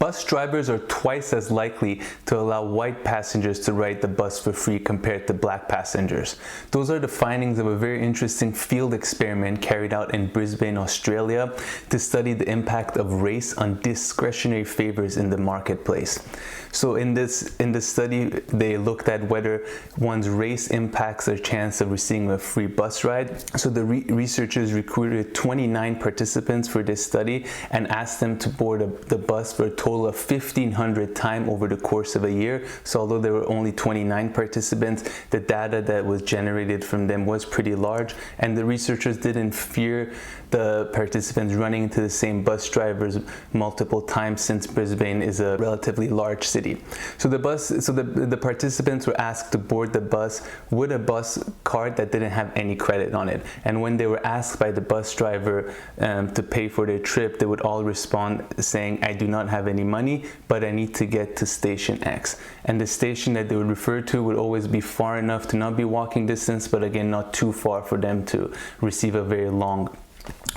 Bus drivers are twice as likely to allow white passengers to ride the bus for free compared to black passengers. Those are the findings of a very interesting field experiment carried out in Brisbane, Australia, to study the impact of race on discretionary favors in the marketplace. So in this study, they looked at whether one's race impacts their chance of receiving a free bus ride. So the researchers recruited 29 participants for this study and asked them to board the bus for a total of 1,500 times over the course of a year. So although there were only 29 participants, the data that was generated from them was pretty large, and the researchers didn't fear the participants running into the same bus drivers multiple times, since Brisbane is a relatively large city. So the participants were asked to board the bus with a bus card that didn't have any credit on it. And when they were asked by the bus driver to pay for their trip, they would all respond saying, "I do not have any money, but I need to get to station X." And the station that they would refer to would always be far enough to not be walking distance, but again, not too far for them to receive a very long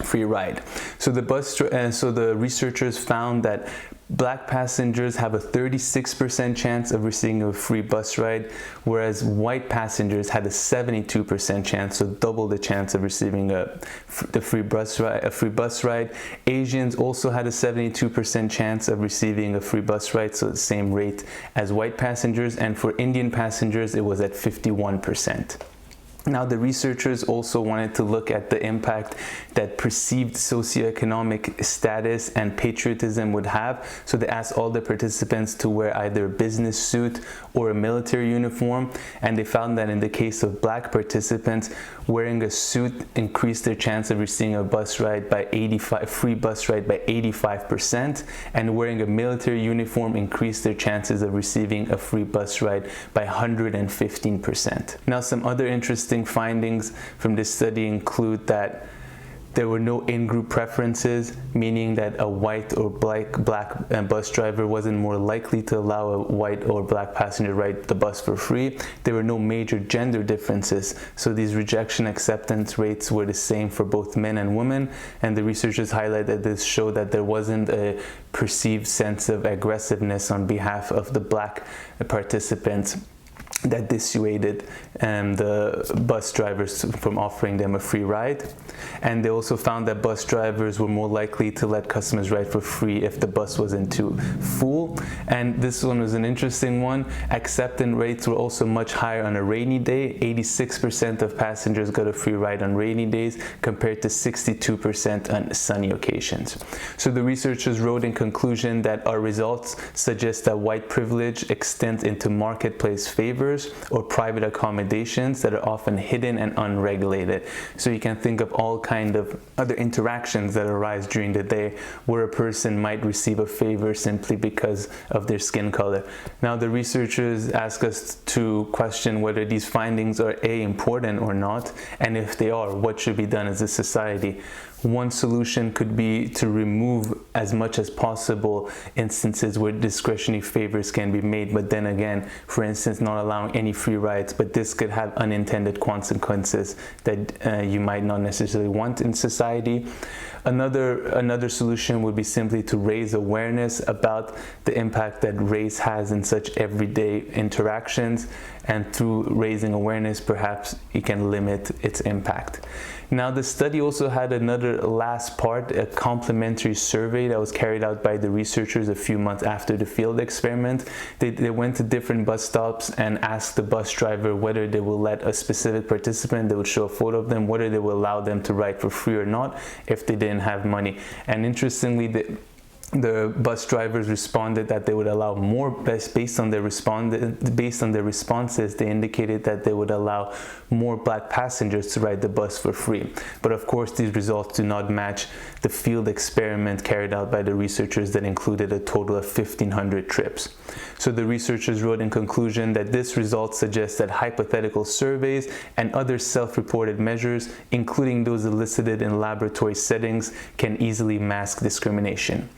free ride. So the researchers found that black passengers have a 36% chance of receiving a free bus ride, whereas white passengers had a 72% chance, so double the chance of receiving a free bus ride. Asians also had a 72% chance of receiving a free bus ride, so the same rate as white passengers, and for Indian passengers it was at 51%. Now, the researchers also wanted to look at the impact that perceived socioeconomic status and patriotism would have. So they asked all the participants to wear either a business suit or a military uniform, and they found that in the case of black participants, wearing a suit increased their chance of receiving a free bus ride by 85%, and wearing a military uniform increased their chances of receiving a free bus ride by 115%. Now, some other interesting findings from this study include that there were no in-group preferences, meaning that a white or black bus driver wasn't more likely to allow a white or black passenger ride the bus for free. There were no major gender differences, so these rejection acceptance rates were the same for both men and women, and the researchers highlight that this showed that there wasn't a perceived sense of aggressiveness on behalf of the black participants that dissuaded the bus drivers from offering them a free ride. And they also found that bus drivers were more likely to let customers ride for free if the bus wasn't too full. And this one was an interesting one. Acceptance rates were also much higher on a rainy day. 86% of passengers got a free ride on rainy days compared to 62% on sunny occasions. So the researchers wrote in conclusion that our results suggest that white privilege extends into marketplace favors or private accommodations that are often hidden and unregulated. So you can think of all kind of other interactions that arise during the day where a person might receive a favor simply because of their skin color. Now, the researchers ask us to question whether these findings are important or not, and if they are, what should be done as a society. One solution could be to remove as much as possible instances where discretionary favors can be made, but then again, for instance, not allowing any free rides, but this could have unintended consequences that you might not necessarily want in society. Another solution would be simply to raise awareness about the impact that race has in such everyday interactions, and through raising awareness, perhaps you can limit its impact. Now, the study also had another last part, a complimentary survey that was carried out by the researchers a few months after the field experiment. They went to different bus stops and asked the bus driver whether they will let a specific participant, they would show a photo of them, whether they will allow them to ride for free or not if they didn't have money. And interestingly, the bus drivers responded that they would allow more based on their responses. They indicated that they would allow more black passengers to ride the bus for free. But of course, these results do not match the field experiment carried out by the researchers that included a total of 1,500 trips. So the researchers wrote in conclusion that this result suggests that hypothetical surveys and other self-reported measures, including those elicited in laboratory settings, can easily mask discrimination.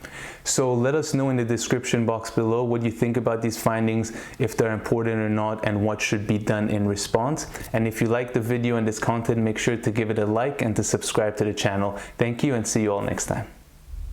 So let us know in the description box below what you think about these findings, if they're important or not, and what should be done in response. And if you like the video and this content, make sure to give it a like and to subscribe to the channel. Thank you, and see you all next time.